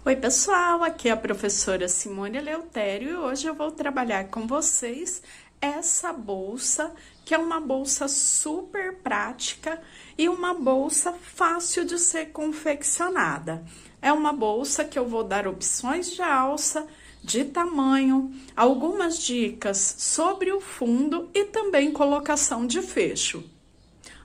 Oi, pessoal, aqui é a professora Simone Eleutério e hoje eu vou trabalhar com vocês essa bolsa, que é uma bolsa super prática e uma bolsa fácil de ser confeccionada. É uma bolsa que eu vou dar opções de alça, de tamanho, algumas dicas sobre o fundo e também colocação de fecho.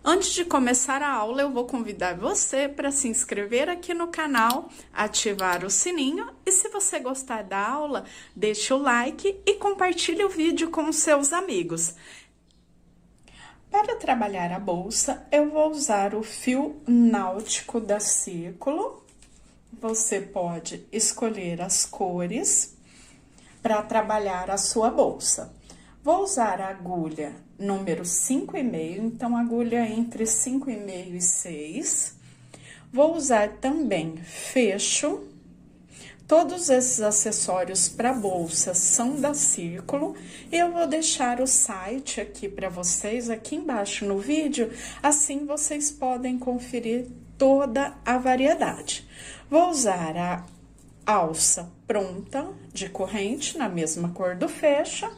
Antes de começar a aula, eu vou convidar você para se inscrever aqui no canal, ativar o sininho e se você gostar da aula, deixe o like e compartilhe o vídeo com os seus amigos. Para trabalhar a bolsa, eu vou usar o fio náutico da Círculo. Você pode escolher as cores para trabalhar a sua bolsa. Vou usar a agulha número 5,5, então agulha entre 5,5 e 6. Vou usar também fecho. Todos esses acessórios para bolsa são da Círculo. E eu vou deixar o site aqui para vocês, aqui embaixo no vídeo, assim vocês podem conferir toda a variedade. Vou usar a alça pronta de corrente, na mesma cor do fecho.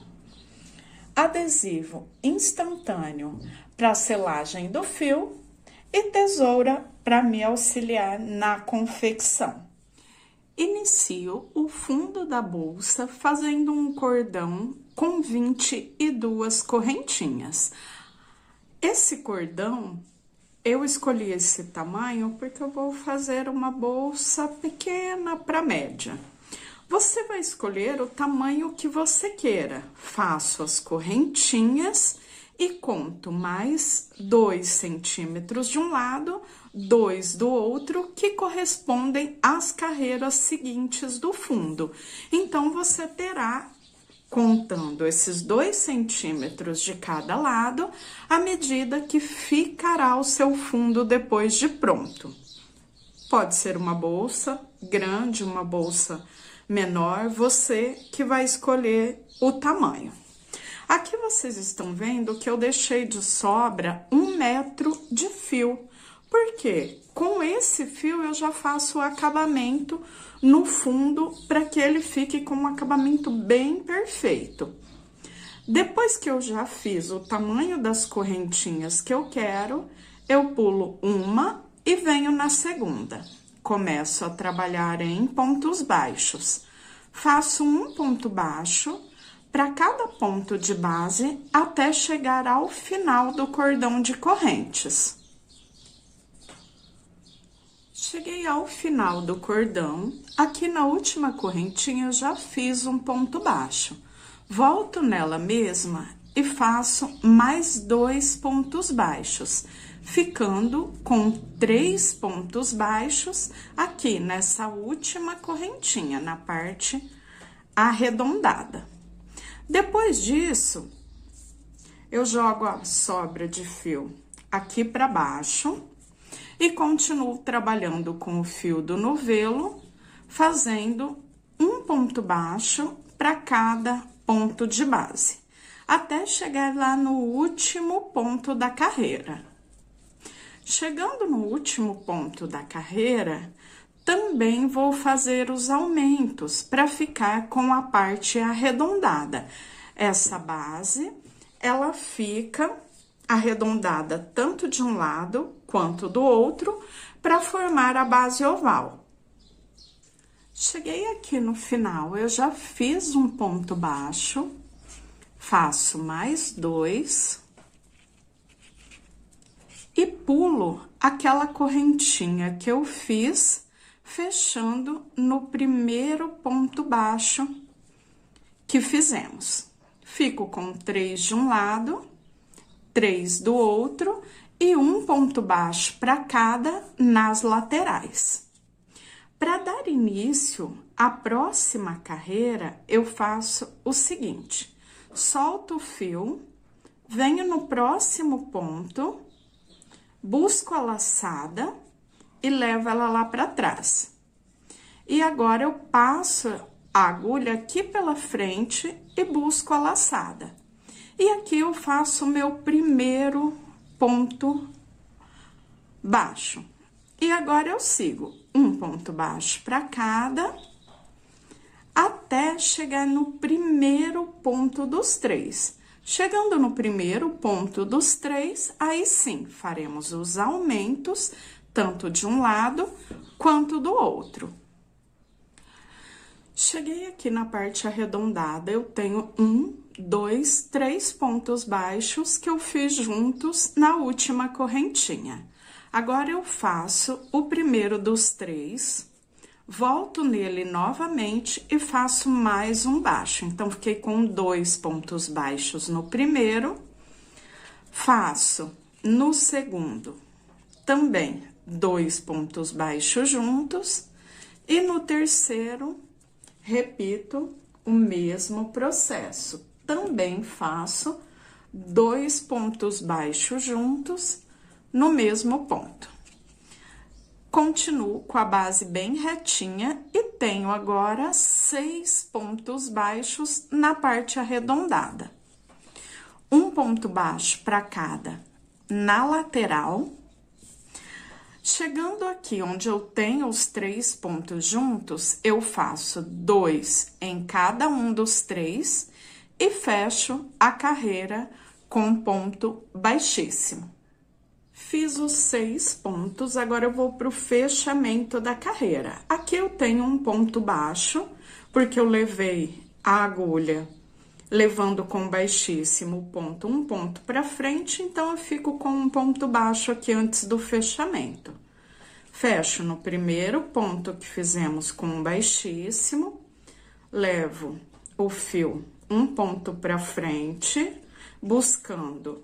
Adesivo instantâneo para selagem do fio e tesoura para me auxiliar na confecção. Inicio o fundo da bolsa fazendo um cordão com 22 correntinhas. Esse cordão, eu escolhi esse tamanho porque eu vou fazer uma bolsa pequena para média. Você vai escolher o tamanho que você queira. Faço as correntinhas e conto mais 2 centímetros de um lado, 2 do outro, que correspondem às carreiras seguintes do fundo. Então, você terá, contando esses 2 centímetros de cada lado, a medida que ficará o seu fundo depois de pronto. Pode ser uma bolsa grande, uma bolsa menor, você que vai escolher o tamanho. Aqui vocês estão vendo que eu deixei de sobra 1 metro de fio, porque com esse fio eu já faço o acabamento no fundo para que ele fique com um acabamento bem perfeito. Depois que eu já fiz o tamanho das correntinhas que eu quero, eu pulo uma e venho na segunda. Começo a trabalhar em pontos baixos. Faço um ponto baixo para cada ponto de base até chegar ao final do cordão de correntes. Cheguei ao final do cordão, aqui na última correntinha eu já fiz um ponto baixo. Volto nela mesma e faço mais 2 pontos baixos, ficando com 3 pontos baixos aqui nessa última correntinha, na parte arredondada. Depois disso, eu jogo a sobra de fio aqui para baixo e continuo trabalhando com o fio do novelo, fazendo um ponto baixo para cada ponto de base, até chegar lá no último ponto da carreira. Chegando no último ponto da carreira, também vou fazer os aumentos para ficar com a parte arredondada. Essa base, ela fica arredondada tanto de um lado quanto do outro para formar a base oval. Cheguei aqui no final, eu já fiz um ponto baixo, faço mais 2 e pulo aquela correntinha que eu fiz, fechando no primeiro ponto baixo que fizemos. Fico com 3 de um lado, 3 do outro e um ponto baixo para cada nas laterais. Para dar início à próxima carreira, eu faço o seguinte: solto o fio, venho no próximo ponto, busco a laçada e levo ela lá para trás. E agora eu passo a agulha aqui pela frente e busco a laçada. E aqui eu faço o meu primeiro ponto baixo. E agora eu sigo um ponto baixo para cada, até chegar no primeiro ponto dos 3. Chegando no primeiro ponto dos 3, aí sim, faremos os aumentos, tanto de um lado quanto do outro. Cheguei aqui na parte arredondada, eu tenho 1, 2, 3 pontos baixos que eu fiz juntos na última correntinha. Agora, eu faço o primeiro dos 3, volto nele novamente e faço mais um baixo. Então, fiquei com 2 pontos baixos no primeiro, faço no segundo também 2 pontos baixos juntos, e no terceiro, repito o mesmo processo. Também faço 2 pontos baixos juntos no mesmo ponto. Continuo com a base bem retinha e tenho agora 6 pontos baixos na parte arredondada. Um ponto baixo para cada na lateral. Chegando aqui onde eu tenho os 3 pontos juntos, eu faço 2 em cada um dos 3 e fecho a carreira com um ponto baixíssimo. Fiz os 6 pontos, agora eu vou para o fechamento da carreira. Aqui eu tenho um ponto baixo, porque eu levei a agulha levando com baixíssimo ponto, um ponto para frente, então eu fico com um ponto baixo aqui antes do fechamento. Fecho no primeiro ponto que fizemos com baixíssimo, levo o fio um ponto para frente, buscando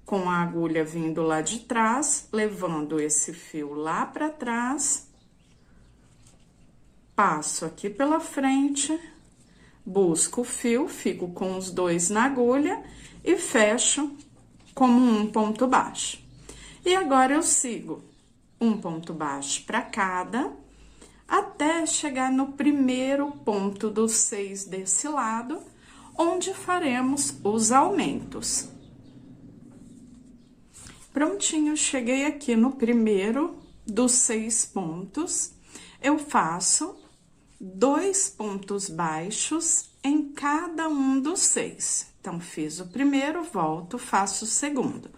com a agulha vindo lá de trás, levando esse fio lá para trás, passo aqui pela frente, busco o fio, fico com os 2 na agulha e fecho como um ponto baixo. E agora, eu sigo um ponto baixo para cada, até chegar no primeiro ponto dos 6 desse lado, onde faremos os aumentos. Prontinho, cheguei aqui no primeiro dos 6 pontos, eu faço 2 pontos baixos em cada um dos 6. Então, fiz o primeiro, volto, faço o segundo.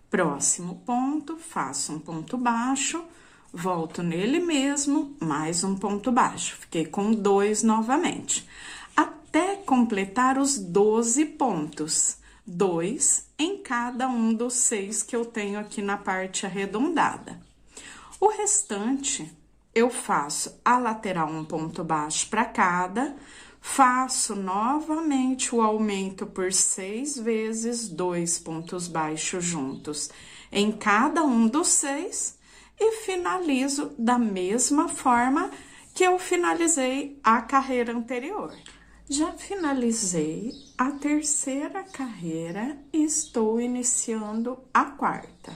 Próximo ponto, faço um ponto baixo, volto nele mesmo, mais um ponto baixo. Fiquei com 2 novamente, até completar os 12 pontos. 2 em cada um dos 6 que eu tenho aqui na parte arredondada. O restante, eu faço a lateral um ponto baixo para cada, faço novamente o aumento por 6 vezes 2 pontos baixos juntos em cada um dos 6 e finalizo da mesma forma que eu finalizei a carreira anterior. Já finalizei a terceira carreira e estou iniciando a quarta.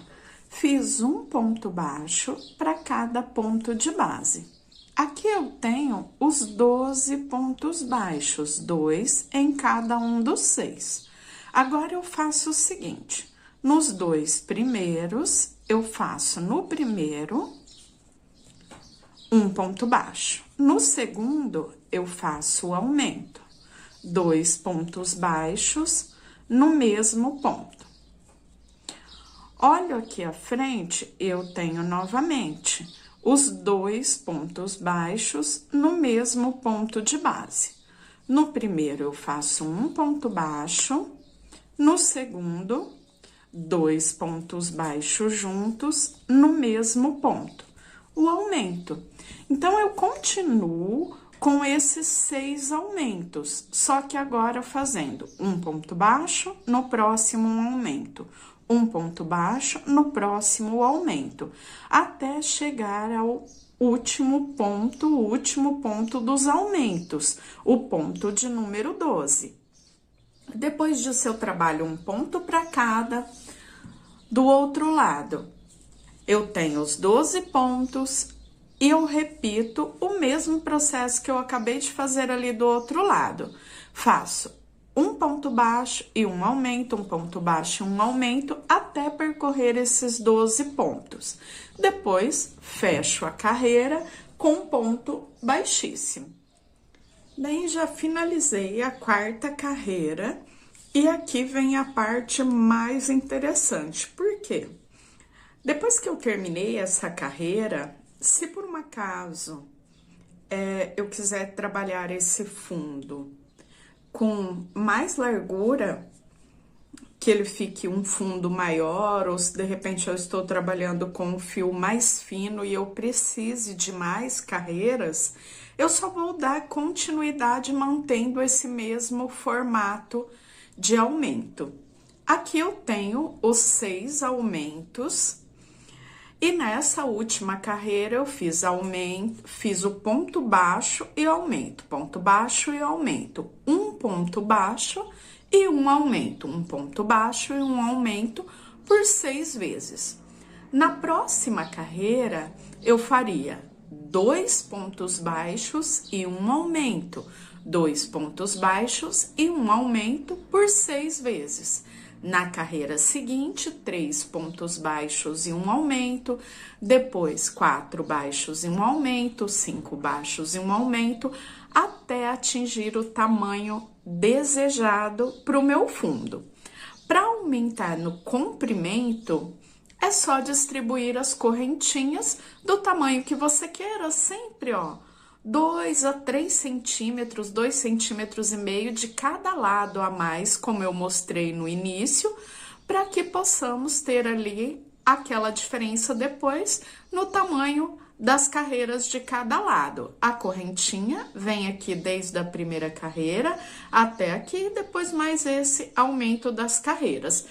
Fiz um ponto baixo para cada ponto de base. Aqui eu tenho os 12 pontos baixos, 2 em cada um dos 6. Agora, eu faço o seguinte, nos 2 primeiros, eu faço no primeiro um ponto baixo. No segundo, eu faço o aumento, 2 pontos baixos no mesmo ponto. Olho aqui à frente, eu tenho novamente os 2 pontos baixos no mesmo ponto de base. No primeiro, eu faço um ponto baixo, no segundo, 2 pontos baixos juntos no mesmo ponto. O aumento. Então, eu continuo com esses 6 aumentos, só que agora fazendo um ponto baixo, no próximo um aumento. Um ponto baixo, no próximo aumento, até chegar ao último ponto dos aumentos, o ponto de número 12. Depois disso, eu trabalho um ponto para cada. Do outro lado, eu tenho os 12 pontos e eu repito o mesmo processo que eu acabei de fazer ali do outro lado. Faço um ponto baixo e um aumento, um ponto baixo e um aumento, até percorrer esses 12 pontos. Depois, fecho a carreira com ponto baixíssimo. Bem, já finalizei a quarta carreira e aqui vem a parte mais interessante. Por quê? Depois que eu terminei essa carreira, se por um acaso eu quiser trabalhar esse fundo com mais largura, que ele fique um fundo maior, ou se de repente eu estou trabalhando com um fio mais fino e eu precise de mais carreiras, eu só vou dar continuidade mantendo esse mesmo formato de aumento. Aqui eu tenho os 6 aumentos e nessa última carreira eu fiz aumento, fiz o ponto baixo e aumento, ponto baixo e aumento, um ponto baixo e um aumento, um ponto baixo e um aumento por 6 vezes. Na próxima carreira eu faria 2 pontos baixos e um aumento, 2 pontos baixos e um aumento por 6 vezes. Na carreira seguinte, 3 pontos baixos e um aumento, depois 4 baixos e um aumento, 5 baixos e um aumento, até atingir o tamanho desejado para o meu fundo. Para aumentar no comprimento, é só distribuir as correntinhas do tamanho que você queira, sempre, ó, 2 a 3 centímetros, 2,5 centímetros de cada lado a mais, como eu mostrei no início, para que possamos ter ali aquela diferença depois no tamanho das carreiras de cada lado. A correntinha vem aqui desde a primeira carreira até aqui, depois mais esse aumento das carreiras.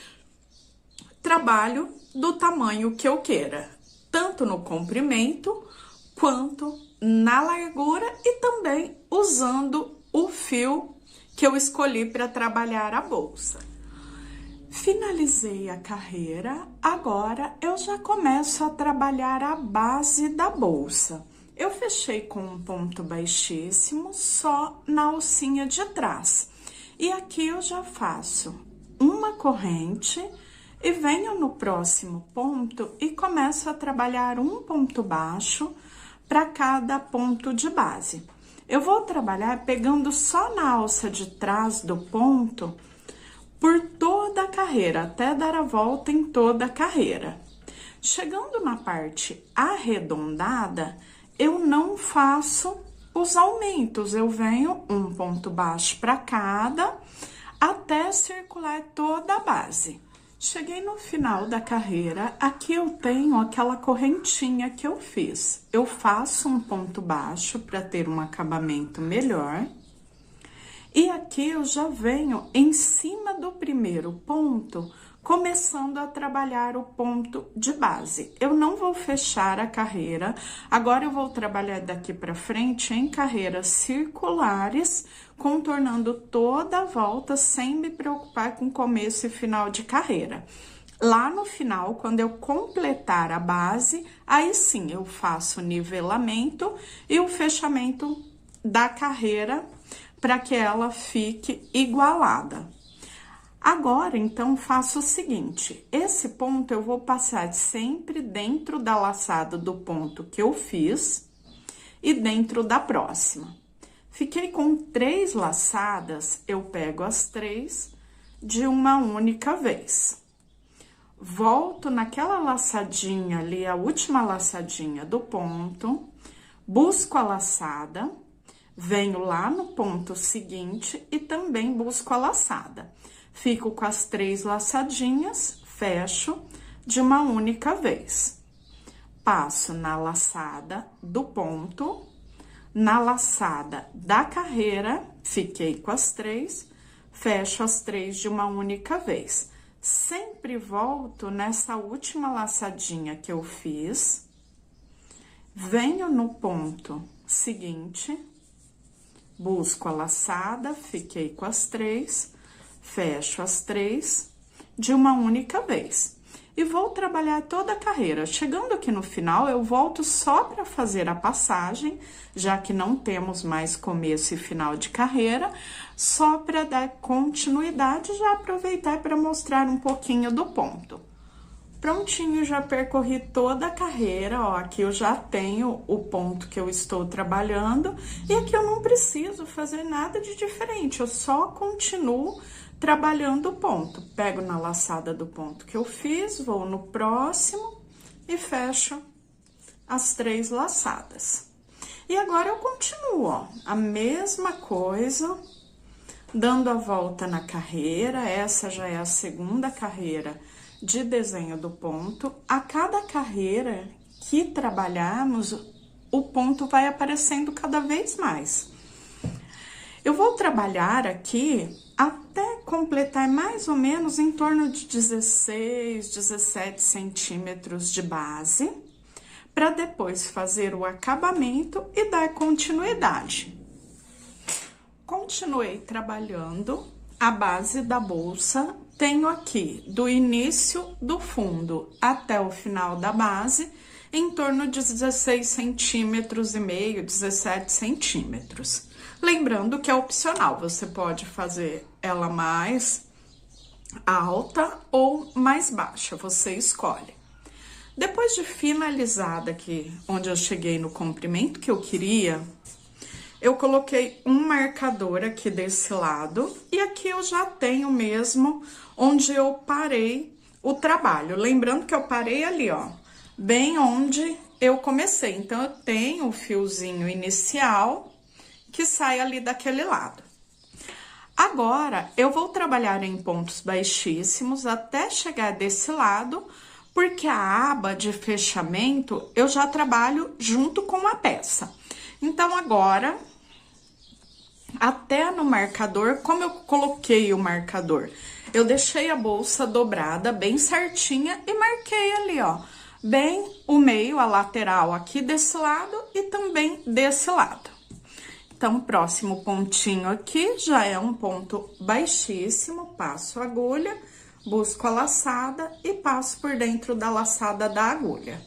Trabalho do tamanho que eu queira, tanto no comprimento quanto na largura e também usando o fio que eu escolhi para trabalhar a bolsa. Finalizei a carreira, agora eu já começo a trabalhar a base da bolsa. Eu fechei com um ponto baixíssimo só na alcinha de trás. E aqui eu já faço uma corrente e venho no próximo ponto e começo a trabalhar um ponto baixo para cada ponto de base. Eu vou trabalhar pegando só na alça de trás do ponto por toda a carreira, até dar a volta em toda a carreira. Chegando na parte arredondada, eu não faço os aumentos, eu venho um ponto baixo para cada, até circular toda a base. Cheguei no final da carreira, aqui eu tenho aquela correntinha que eu fiz. Eu faço um ponto baixo para ter um acabamento melhor. E aqui eu já venho em cima do primeiro ponto, começando a trabalhar o ponto de base. Eu não vou fechar a carreira, agora eu vou trabalhar daqui para frente em carreiras circulares, contornando toda a volta, sem me preocupar com começo e final de carreira. Lá no final, quando eu completar a base, aí sim eu faço o nivelamento e o fechamento da carreira para que ela fique igualada. Agora, então, faço o seguinte, esse ponto eu vou passar sempre dentro da laçada do ponto que eu fiz e dentro da próxima. Fiquei com 3 laçadas, eu pego as 3 de uma única vez. Volto naquela laçadinha ali, a última laçadinha do ponto, busco a laçada, venho lá no ponto seguinte e também busco a laçada. Fico com as 3 laçadinhas, fecho de uma única vez. Passo na laçada do ponto, na laçada da carreira, fiquei com as 3, fecho as 3 de uma única vez. Sempre volto nessa última laçadinha que eu fiz, venho no ponto seguinte, busco a laçada, fiquei com as 3, fecho as 3 de uma única vez. E vou trabalhar toda a carreira. Chegando aqui no final, eu volto só para fazer a passagem, já que não temos mais começo e final de carreira, só para dar continuidade, já aproveitar para mostrar um pouquinho do ponto. Prontinho, já percorri toda a carreira, ó, aqui eu já tenho o ponto que eu estou trabalhando e aqui eu não preciso fazer nada de diferente, eu só continuo trabalhando o ponto. Pego na laçada do ponto que eu fiz, vou no próximo e fecho as 3 laçadas. E agora eu continuo, ó, a mesma coisa, dando a volta na carreira. Essa já é a segunda carreira de desenho do ponto. A cada carreira que trabalharmos, o ponto vai aparecendo cada vez mais. Eu vou trabalhar aqui até completar mais ou menos em torno de 16, 17 centímetros de base, para depois fazer o acabamento e dar continuidade. Continuei trabalhando a base da bolsa. Tenho aqui do início do fundo até o final da base, em torno de 16 centímetros e meio, 17 centímetros. Lembrando que é opcional, você pode fazer ela mais alta ou mais baixa, você escolhe. Depois de finalizada aqui, onde eu cheguei no comprimento que eu queria, eu coloquei um marcador aqui desse lado e aqui eu já tenho mesmo onde eu parei o trabalho. Lembrando que eu parei ali, ó, bem onde eu comecei. Então, eu tenho o fiozinho inicial que sai ali daquele lado. Agora, eu vou trabalhar em pontos baixíssimos até chegar desse lado, porque a aba de fechamento eu já trabalho junto com a peça. Então, agora, até no marcador, como eu coloquei o marcador? Eu deixei a bolsa dobrada bem certinha e marquei ali, ó, bem o meio, a lateral aqui desse lado e também desse lado. Então, o próximo pontinho aqui já é um ponto baixíssimo, passo a agulha, busco a laçada e passo por dentro da laçada da agulha.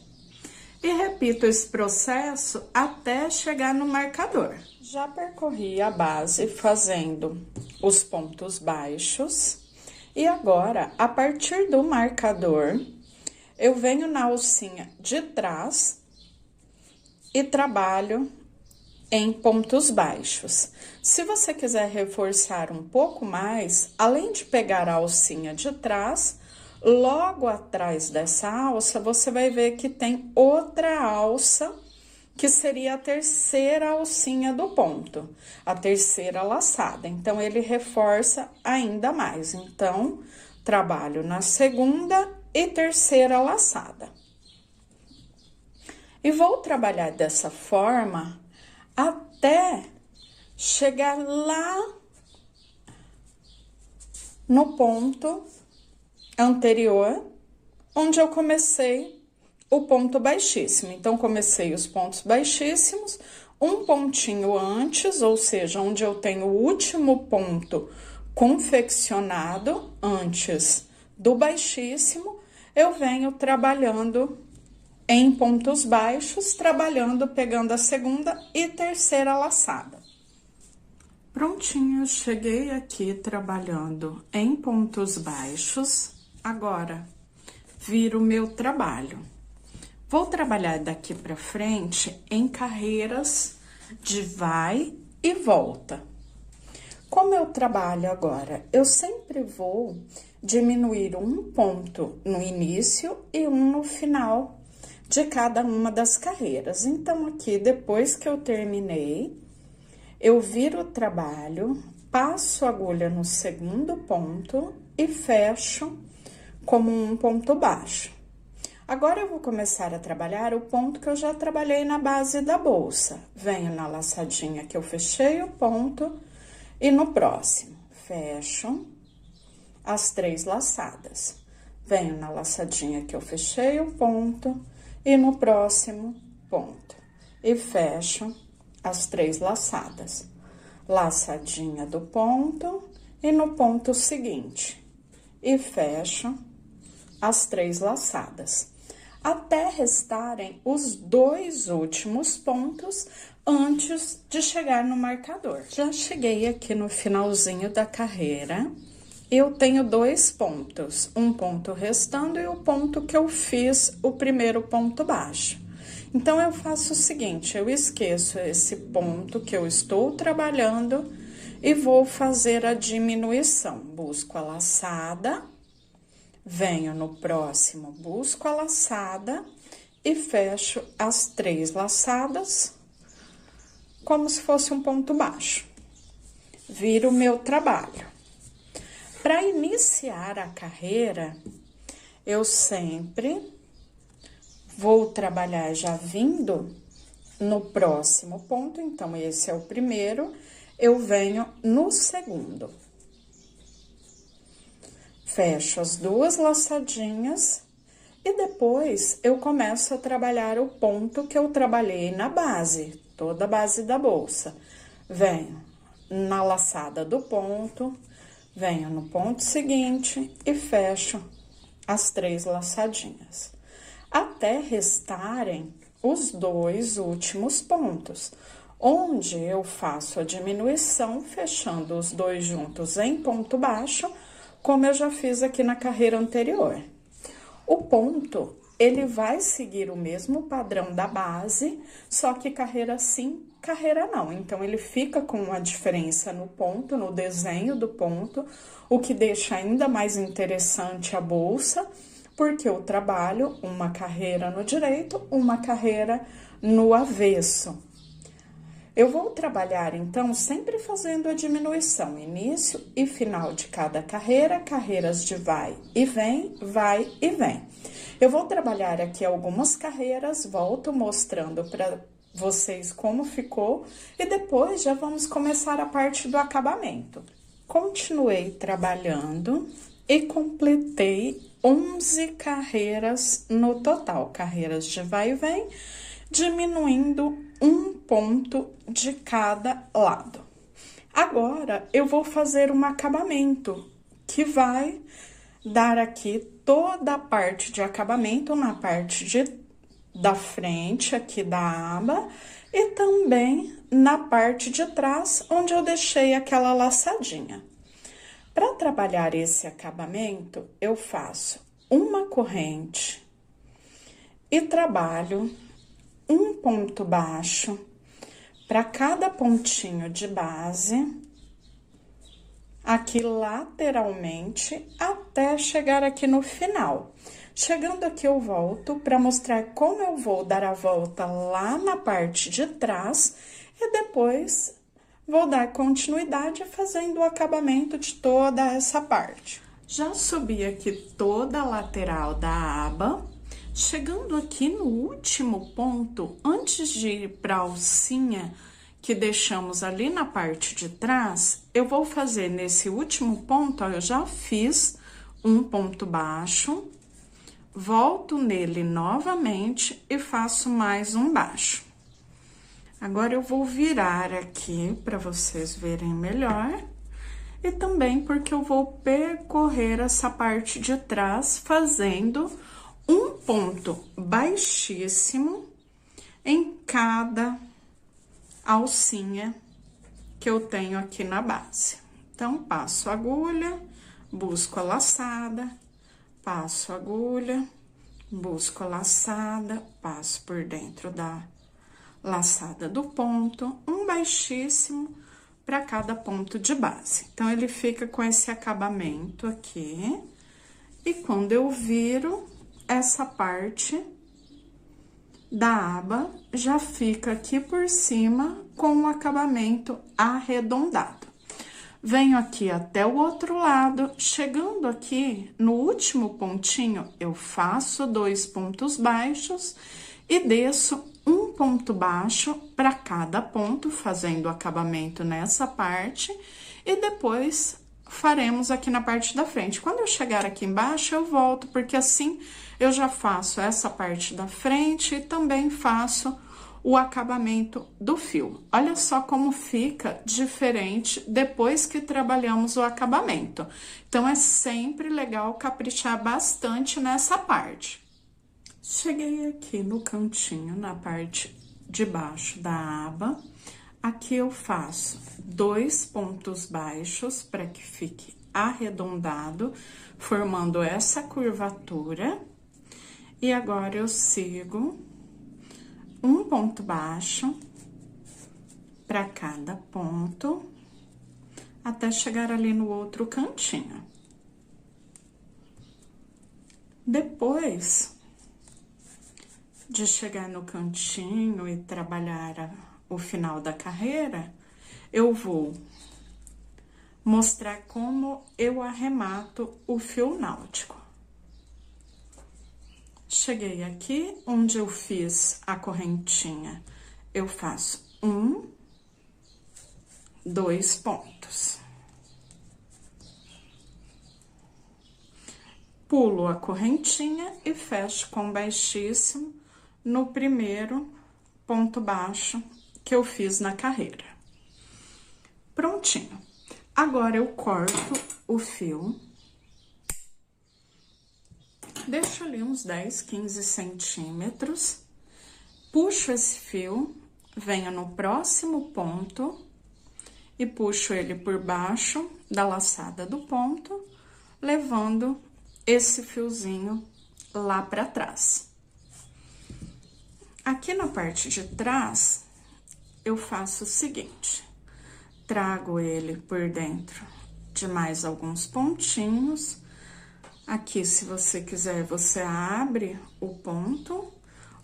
E repito esse processo até chegar no marcador. Já percorri a base fazendo os pontos baixos e agora, a partir do marcador, eu venho na alcinha de trás e trabalho em pontos baixos. Se você quiser reforçar um pouco mais, além de pegar a alcinha de trás, logo atrás dessa alça, você vai ver que tem outra alça, que seria a terceira alcinha do ponto, a terceira laçada. Então, ele reforça ainda mais. Então, trabalho na segunda e terceira laçada. E vou trabalhar dessa forma até chegar lá no ponto anterior, onde eu comecei o ponto baixíssimo. Então, comecei os pontos baixíssimos, um pontinho antes, ou seja, onde eu tenho o último ponto confeccionado antes do baixíssimo, eu venho trabalhando em pontos baixos, trabalhando, pegando a segunda e terceira laçada. Prontinho, cheguei aqui trabalhando em pontos baixos. Agora, viro o meu trabalho. Vou trabalhar daqui pra frente em carreiras de vai e volta. Como eu trabalho agora? Eu sempre vou diminuir um ponto no início e um no final de cada uma das carreiras. Então, aqui, depois que eu terminei, eu viro o trabalho, passo a agulha no segundo ponto e fecho como um ponto baixo. Agora, eu vou começar a trabalhar o ponto que eu já trabalhei na base da bolsa. Venho na laçadinha que eu fechei o ponto e no próximo, fecho as 3 laçadas. Venho na laçadinha que eu fechei o ponto e no próximo ponto. E fecho as 3 laçadas. Laçadinha do ponto e no ponto seguinte. E fecho as 3 laçadas, até restarem os 2 últimos pontos antes de chegar no marcador. Já cheguei aqui no finalzinho da carreira, eu tenho 2 pontos, um ponto restando e o ponto que eu fiz o primeiro ponto baixo. Então, eu faço o seguinte, eu esqueço esse ponto que eu estou trabalhando e vou fazer a diminuição. Busco a laçada, venho no próximo, busco a laçada e fecho as 3 laçadas como se fosse um ponto baixo. Viro o meu trabalho. Para iniciar a carreira, eu sempre vou trabalhar já vindo no próximo ponto, então esse é o primeiro, eu venho no segundo. Fecho as 2 laçadinhas e depois eu começo a trabalhar o ponto que eu trabalhei na base, toda a base da bolsa. Venho na laçada do ponto, venho no ponto seguinte e fecho as 3 laçadinhas, até restarem os 2 últimos pontos, onde eu faço a diminuição, fechando os 2 juntos em ponto baixo, como eu já fiz aqui na carreira anterior. O ponto, ele vai seguir o mesmo padrão da base, só que carreira sim, carreira não. Então, ele fica com uma diferença no ponto, no desenho do ponto, o que deixa ainda mais interessante a bolsa, porque eu trabalho uma carreira no direito, uma carreira no avesso. Eu vou trabalhar, então, sempre fazendo a diminuição, início e final de cada carreira, carreiras de vai e vem, vai e vem. Eu vou trabalhar aqui algumas carreiras, volto mostrando para vocês como ficou e depois já vamos começar a parte do acabamento. Continuei trabalhando e completei 11 carreiras no total, carreiras de vai e vem, diminuindo um ponto de cada lado. Agora, eu vou fazer um acabamento, que vai dar aqui toda a parte de acabamento na parte da frente aqui da aba e também na parte de trás, onde eu deixei aquela laçadinha. Para trabalhar esse acabamento, eu faço uma corrente e trabalho um ponto baixo para cada pontinho de base, aqui lateralmente, até chegar aqui no final. Chegando aqui, eu volto para mostrar como eu vou dar a volta lá na parte de trás e depois vou dar continuidade fazendo o acabamento de toda essa parte. Já subi aqui toda a lateral da aba. Chegando aqui no último ponto, antes de ir para a alcinha que deixamos ali na parte de trás, eu vou fazer nesse último ponto, ó, eu já fiz um ponto baixo, volto nele novamente e faço mais um baixo. Agora, eu vou virar aqui para vocês verem melhor e também porque eu vou percorrer essa parte de trás fazendo um ponto baixíssimo em cada alcinha que eu tenho aqui na base. Então, passo a agulha, busco a laçada, passo a agulha, busco a laçada, passo por dentro da laçada do ponto, um baixíssimo para cada ponto de base. Então, ele fica com esse acabamento aqui, e quando eu viro, essa parte da aba já fica aqui por cima com o acabamento arredondado. Venho aqui até o outro lado, chegando aqui no último pontinho, eu faço 2 pontos baixos e desço um ponto baixo para cada ponto, fazendo o acabamento nessa parte, e depois faremos aqui na parte da frente. Quando eu chegar aqui embaixo, eu volto, porque assim eu já faço essa parte da frente e também faço o acabamento do fio. Olha só como fica diferente depois que trabalhamos o acabamento. Então, é sempre legal caprichar bastante nessa parte. Cheguei aqui no cantinho, na parte de baixo da aba. Aqui eu faço 2 pontos baixos para que fique arredondado, formando essa curvatura. E agora eu sigo um ponto baixo para cada ponto, até chegar ali no outro cantinho. Depois de chegar no cantinho e trabalhar o final da carreira, eu vou mostrar como eu arremato o fio náutico. Cheguei aqui, onde eu fiz a correntinha, eu faço 1, 2 pontos. Pulo a correntinha e fecho com baixíssimo no primeiro ponto baixo que eu fiz na carreira. Prontinho. Agora eu corto o fio. Deixo ali uns 10, 15 centímetros. Puxo esse fio, venho no próximo ponto e puxo ele por baixo da laçada do ponto, levando esse fiozinho lá pra trás. Aqui na parte de trás, eu faço o seguinte: trago ele por dentro de mais alguns pontinhos. Aqui, se você quiser, você abre o ponto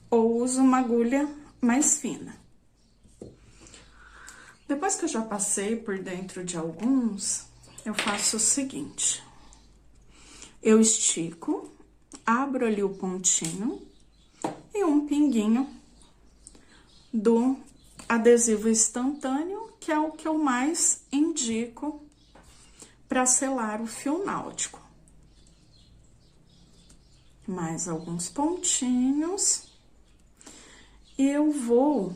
ou usa uma agulha mais fina. Depois que eu já passei por dentro de alguns, eu faço o seguinte: eu estico, abro ali o pontinho e um pinguinho do adesivo instantâneo, que é o que eu mais indico para selar o fio náutico. Mais alguns pontinhos. E eu vou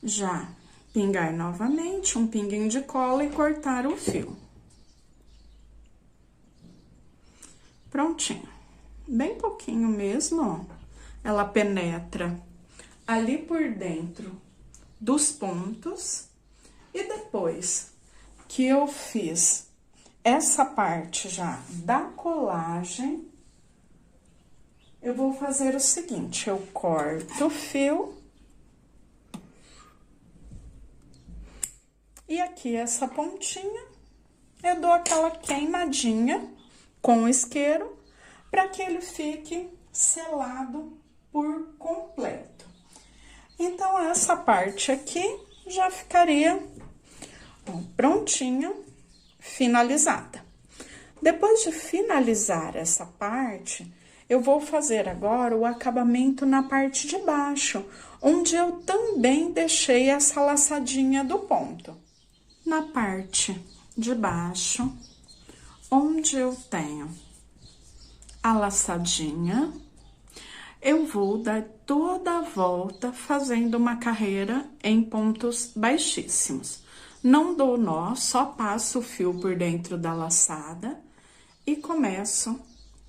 já pingar novamente um pinguinho de cola e cortar o fio. Prontinho. Bem pouquinho mesmo, ó. Ela penetra ali por dentro dos pontos. E depois que eu fiz essa parte já da colagem, eu vou fazer o seguinte: eu corto o fio. E aqui, essa pontinha, eu dou aquela queimadinha com o isqueiro, para que ele fique selado por completo. Então, essa parte aqui já ficaria prontinha, finalizada. Depois de finalizar essa parte, eu vou fazer agora o acabamento na parte de baixo, onde eu também deixei essa laçadinha do ponto. Na parte de baixo, onde eu tenho a laçadinha, eu vou dar toda a volta fazendo uma carreira em pontos baixíssimos. Não dou nó, só passo o fio por dentro da laçada e começo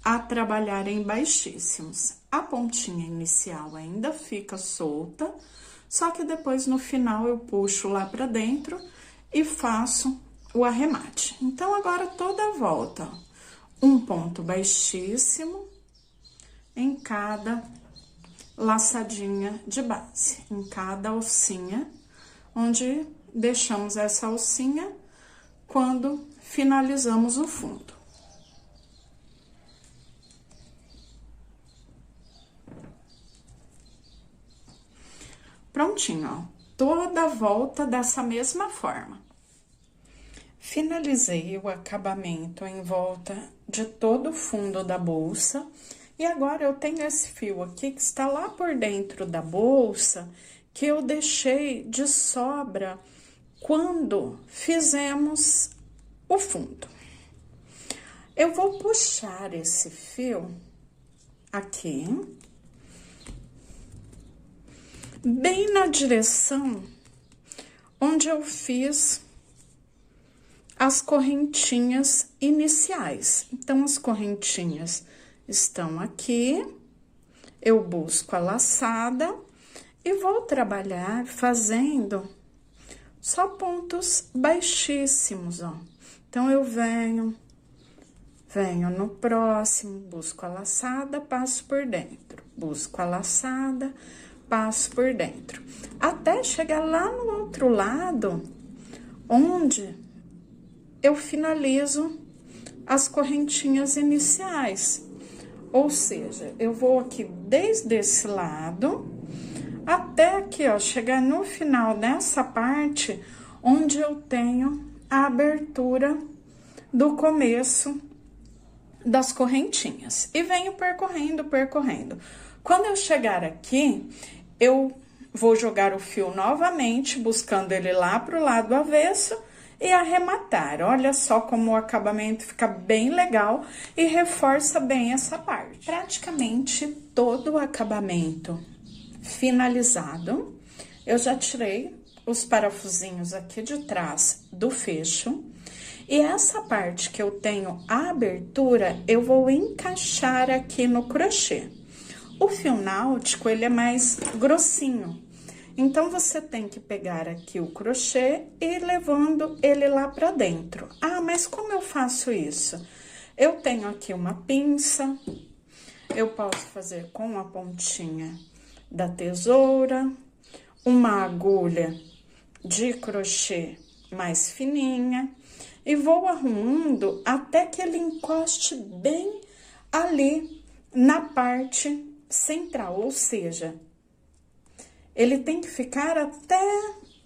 a trabalhar em baixíssimos. A pontinha inicial ainda fica solta, só que depois no final eu puxo lá pra dentro e faço o arremate. Então, agora toda a volta, um ponto baixíssimo em cada laçadinha de base, em cada alcinha, onde deixamos essa alcinha quando finalizamos o fundo. Prontinho, ó. Toda a volta dessa mesma forma. Finalizei o acabamento em volta de todo o fundo da bolsa. E agora, eu tenho esse fio aqui que está lá por dentro da bolsa, que eu deixei de sobra quando fizemos o fundo. Eu vou puxar esse fio aqui, bem na direção onde eu fiz as correntinhas iniciais. Então, as correntinhas estão aqui, eu busco a laçada e vou trabalhar fazendo só pontos baixíssimos, ó. Então, eu venho no próximo, busco a laçada, passo por dentro. Busco a laçada, passo por dentro. Até chegar lá no outro lado, onde eu finalizo as correntinhas iniciais. Ou seja, eu vou aqui desde esse lado até aqui, ó, chegar no final dessa parte onde eu tenho a abertura do começo das correntinhas. E venho percorrendo, percorrendo. Quando eu chegar aqui, eu vou jogar o fio novamente, buscando ele lá pro lado avesso e arrematar. Olha só como o acabamento fica bem legal e reforça bem essa parte. Praticamente todo o acabamento finalizado. Eu já tirei os parafusinhos aqui de trás do fecho. E essa parte que eu tenho a abertura, eu vou encaixar aqui no crochê. O fio náutico, ele é mais grossinho. Então, você tem que pegar aqui o crochê e ir levando ele lá pra dentro. Ah, mas como eu faço isso? Eu tenho aqui uma pinça, eu posso fazer com a pontinha da tesoura, uma agulha de crochê mais fininha, e vou arrumando até que ele encoste bem ali na parte central, ou seja, ele tem que ficar até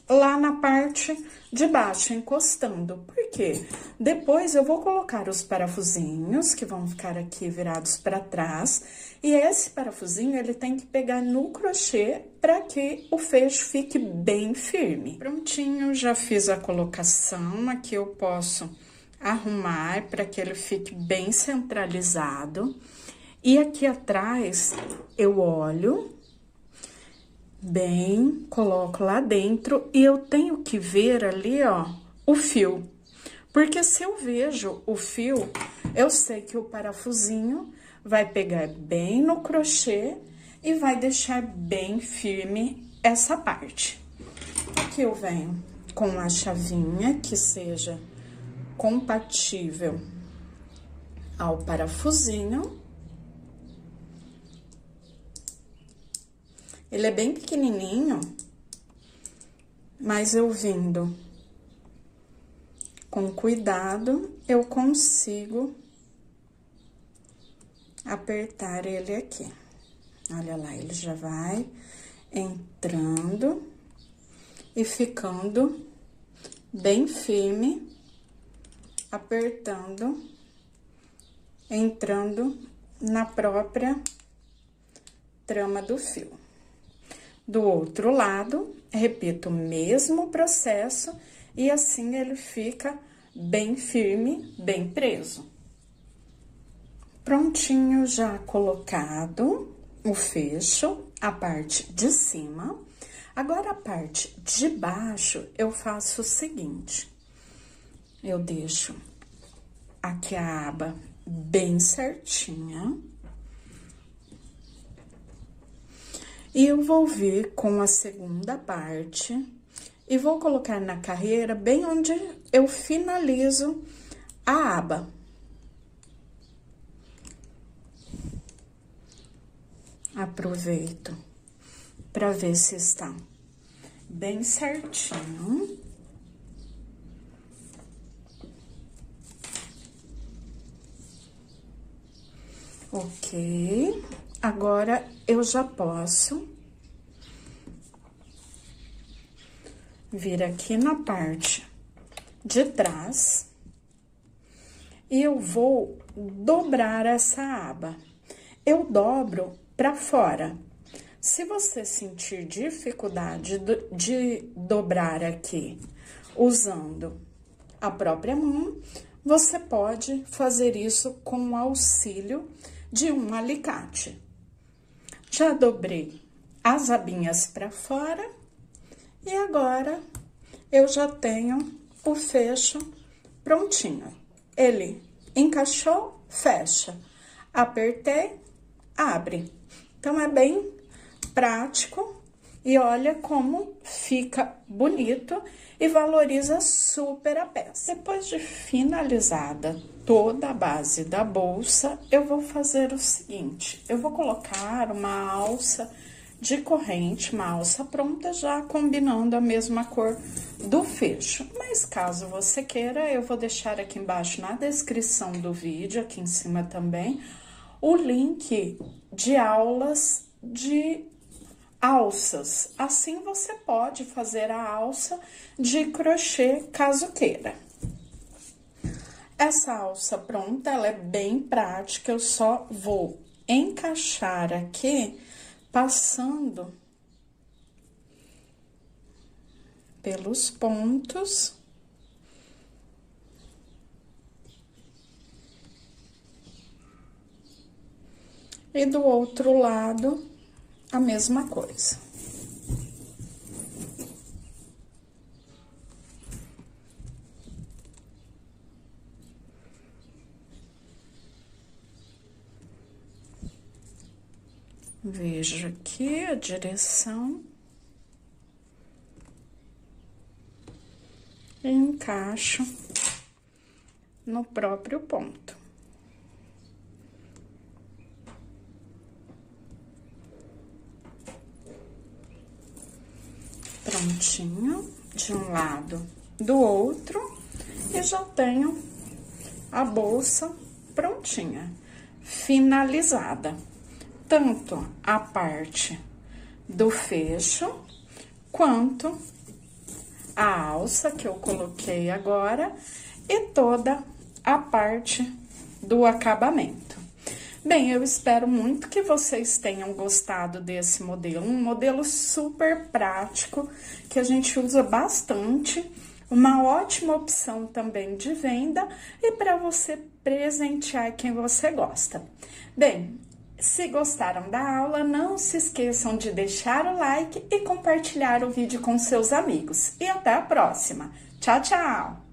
lá na parte de baixo, encostando. Por quê? Depois eu vou colocar os parafusinhos, que vão ficar aqui virados para trás, e esse parafusinho, ele tem que pegar no crochê para que o fecho fique bem firme. Prontinho, já fiz a colocação, aqui eu posso arrumar para que ele fique bem centralizado. E aqui atrás, eu olho bem, coloco lá dentro e eu tenho que ver ali, ó, o fio. Porque se eu vejo o fio, eu sei que o parafusinho vai pegar bem no crochê e vai deixar bem firme essa parte. Aqui eu venho com a chavinha que seja compatível ao parafusinho. Ele é bem pequenininho, mas eu vindo com cuidado, eu consigo apertar ele aqui. Olha lá, ele já vai entrando e ficando bem firme, apertando, entrando na própria trama do fio. Do outro lado, repito o mesmo processo e assim ele fica bem firme, bem preso. Prontinho, já colocado o fecho, a parte de cima. Agora, a parte de baixo, eu faço o seguinte. Eu deixo aqui a aba bem certinha. E eu vou vir com a segunda parte e vou colocar na carreira bem onde eu finalizo a aba. Aproveito para ver se está bem certinho. Ok. Agora, eu já posso vir aqui na parte de trás e eu vou dobrar essa aba. Eu dobro para fora. Se você sentir dificuldade de dobrar aqui usando a própria mão, você pode fazer isso com o auxílio de um alicate. Já dobrei as abinhas para fora e agora eu já tenho o fecho prontinho. Ele encaixou, fecha. Apertei, abre. Então, é bem prático e olha como fica bonito e valoriza super a peça. Depois de finalizada toda a base da bolsa, eu vou fazer o seguinte, eu vou colocar uma alça de corrente, uma alça pronta, já combinando a mesma cor do fecho. Mas caso você queira, eu vou deixar aqui embaixo na descrição do vídeo, aqui em cima também, o link de aulas de alças. Assim você pode fazer a alça de crochê caso queira. Essa alça pronta, ela é bem prática, eu só vou encaixar aqui, passando pelos pontos. E do outro lado, a mesma coisa. Vejo aqui a direção. E encaixo no próprio ponto. Prontinho, de um lado, do outro, e já tenho a bolsa prontinha, finalizada. Tanto a parte do fecho, quanto a alça que eu coloquei agora, e toda a parte do acabamento. Bem, eu espero muito que vocês tenham gostado desse modelo, um modelo super prático, que a gente usa bastante, uma ótima opção também de venda e para você presentear quem você gosta. Bem, se gostaram da aula, não se esqueçam de deixar o like e compartilhar o vídeo com seus amigos. E até a próxima. Tchau, tchau!